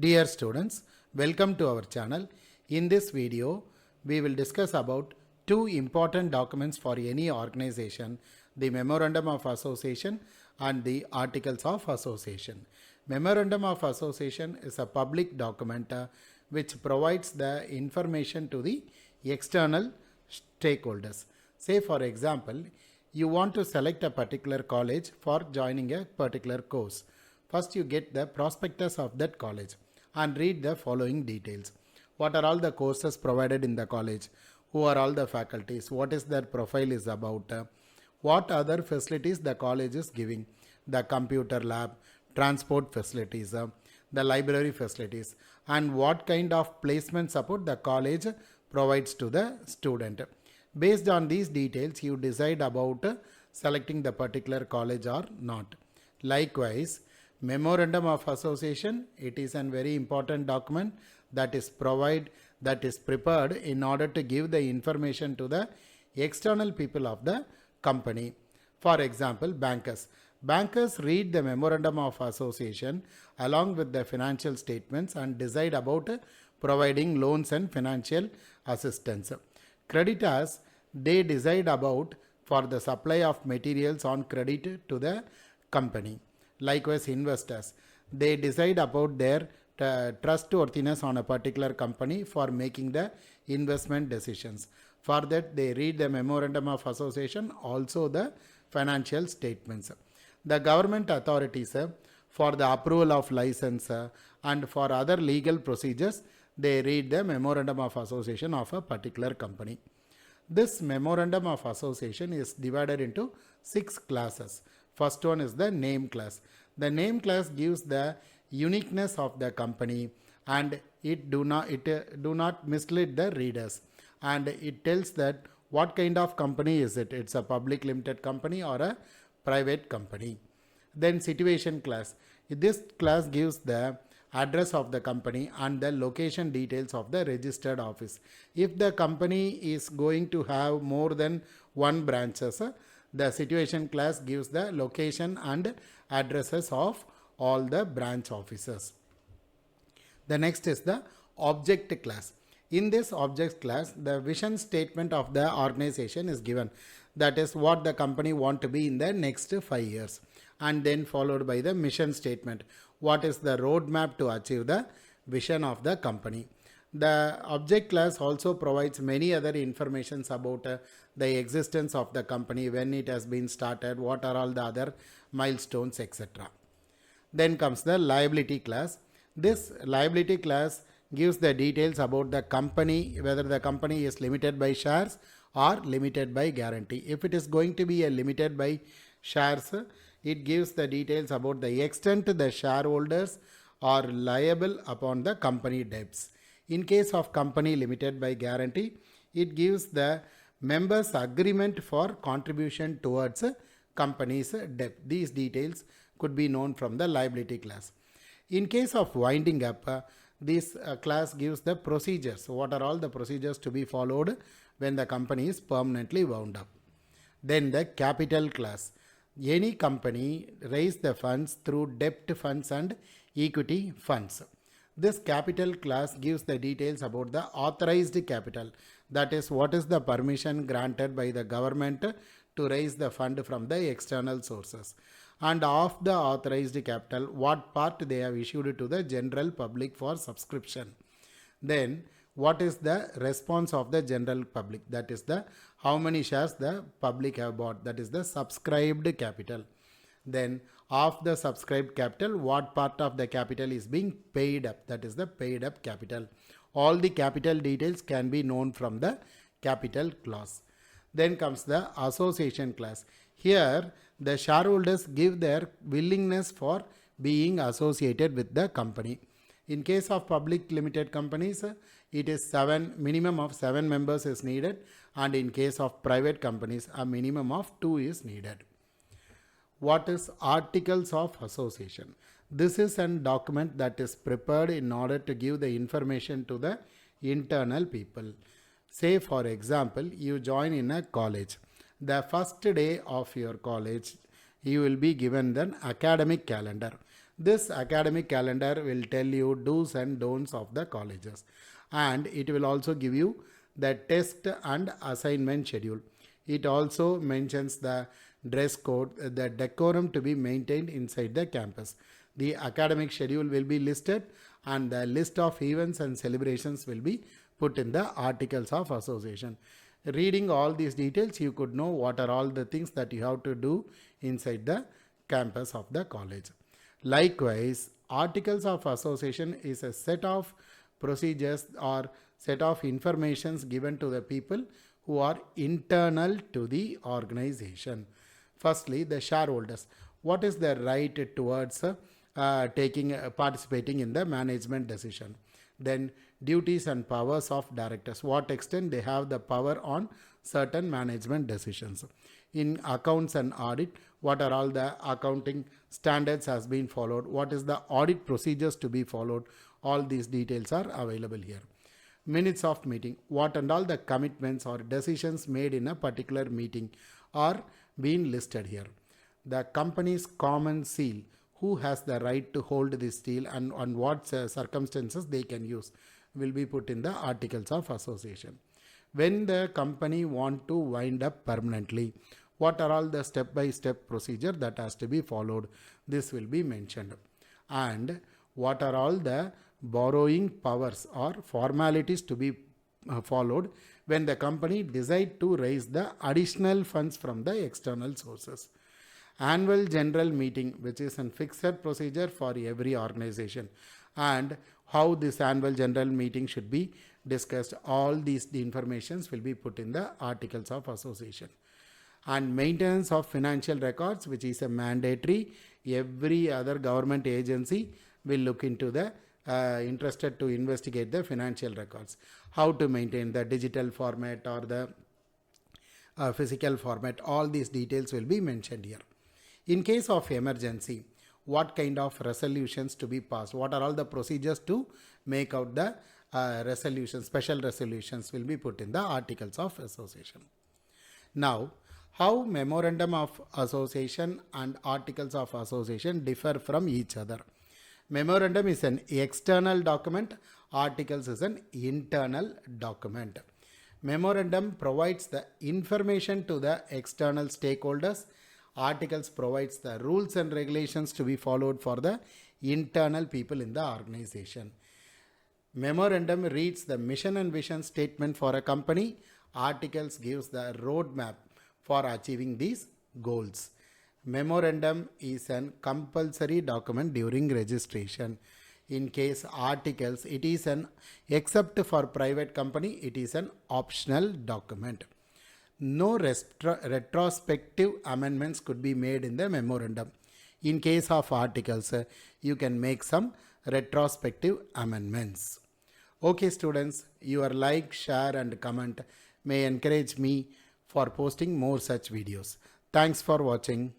Dear students, welcome to our channel. In this video, we will discuss about two important documents for any organization, the Memorandum of Association and the Articles of Association. Memorandum of Association is a public document which provides the information to the external stakeholders. Say for example, you want to select a particular college for joining a particular course. First you get the prospectus of that college and read the following details. What are all the courses provided in the college? Who are all the faculties? What is their profile is about? What other facilities the college is giving? The computer lab, transport facilities, the library facilities, and what kind of placement support the college provides to the student. Based on these details, you decide about selecting the particular college or not. Likewise, Memorandum of Association, it is a very important document that is prepared in order to give the information to the external people of the company. For example, bankers. Bankers read the Memorandum of Association along with the financial statements and decide about providing loans and financial assistance. Creditors, they decide about for the supply of materials on credit to the company. Likewise, investors, they decide about their trustworthiness on a particular company for making the investment decisions. For that, they read the Memorandum of Association, also the financial statements. The government authorities, for the approval of license and for other legal procedures, they read the Memorandum of Association of a particular company. This Memorandum of Association is divided into 6 classes. First one is the name class. The name class gives the uniqueness of the company and it do not mislead the readers, and it tells that what kind of company is it. It's a public limited company or a private company. Then situation class. This class gives the address of the company and the location details of the registered office. If the company is going to have more than one branches, the situation class gives the location and addresses of all the branch offices. The next is the object class. In this object class, the vision statement of the organization is given. That is what the company want to be in the next 5 years. And then followed by the mission statement. What is the roadmap to achieve the vision of the company? The object class also provides many other informations about the existence of the company, when it has been started, what are all the other milestones, etc. Then comes the liability class. This liability class gives the details about the company, whether the company is limited by shares or limited by guarantee. If it is going to be a limited by shares, it gives the details about the extent the shareholders are liable upon the company debts. In case of company limited by guarantee, it gives the members' agreement for contribution towards company's debt. These details could be known from the liability class. In case of winding up, this class gives the procedures. What are all the procedures to be followed when the company is permanently wound up? Then the capital class. Any company raise the funds through debt funds and equity funds. This capital class gives the details about the authorized capital. That is, what is the permission granted by the government to raise the fund from the external sources. And of the authorized capital, what part they have issued to the general public for subscription. Then what is the response of the general public? That is the how many shares the public have bought. That is the subscribed capital. Then of the subscribed capital, what part of the capital is being paid up. That is the paid up capital. All the capital details can be known from the capital clause. Then comes the association class. Here the shareholders give their willingness for being associated with the company. In case of public limited companies, it is minimum of 7 members is needed, and in case of private companies, a minimum of 2 is needed. What is Articles of Association? This is a document that is prepared in order to give the information to the internal people. Say for example, you join in a college. The first day of your college, you will be given an academic calendar. This academic calendar will tell you do's and don'ts of the colleges, and it will also give you the test and assignment schedule. It also mentions the dress code, the decorum to be maintained inside the campus. The academic schedule will be listed, and the list of events and celebrations will be put in the articles of association. Reading all these details, you could know what are all the things that you have to do inside the campus of the college. Likewise, articles of association is a set of procedures or set of informations given to the people who are internal to the organization. Firstly, the shareholders. What is their right towards participating in the management decision? Then duties and powers of directors. What extent they have the power on certain management decisions. In accounts and audit, what are all the accounting standards has been followed? What is the audit procedures to be followed? All these details are available here. Minutes of meeting. What and all the commitments or decisions made in a particular meeting are being listed here. The company's common seal. Who has the right to hold this seal and on what circumstances they can use will be put in the articles of association. When the company want to wind up permanently, what are all the step-by-step procedure that has to be followed? This will be mentioned. And what are all the borrowing powers or formalities to be followed when the company decide to raise the additional funds from the external sources. Annual general meeting, which is a fixed procedure for every organization, and how this annual general meeting should be discussed. All these informations will be put in the articles of association. And maintenance of financial records, which is a mandatory. Every other government agency will look into the interested to investigate the financial records. How to maintain the digital format or the physical format. All these details will be mentioned here. In case of emergency, what kind of resolutions to be passed? What are all the procedures to make out the resolutions, special resolutions will be put in the articles of association. Now, how memorandum of association and articles of association differ from each other? Memorandum is an external document, articles is an internal document. Memorandum provides the information to the external stakeholders. Articles provides the rules and regulations to be followed for the internal people in the organization. Memorandum reads the mission and vision statement for a company. Articles gives the roadmap for achieving these goals. Memorandum is an compulsory document during registration. In case articles, it is an, except for private company, it is an optional document. No retrospective amendments could be made in the memorandum. In case of articles, you can make some retrospective amendments. Okay students, your like, share and comment may encourage me for posting more such videos. Thanks for watching.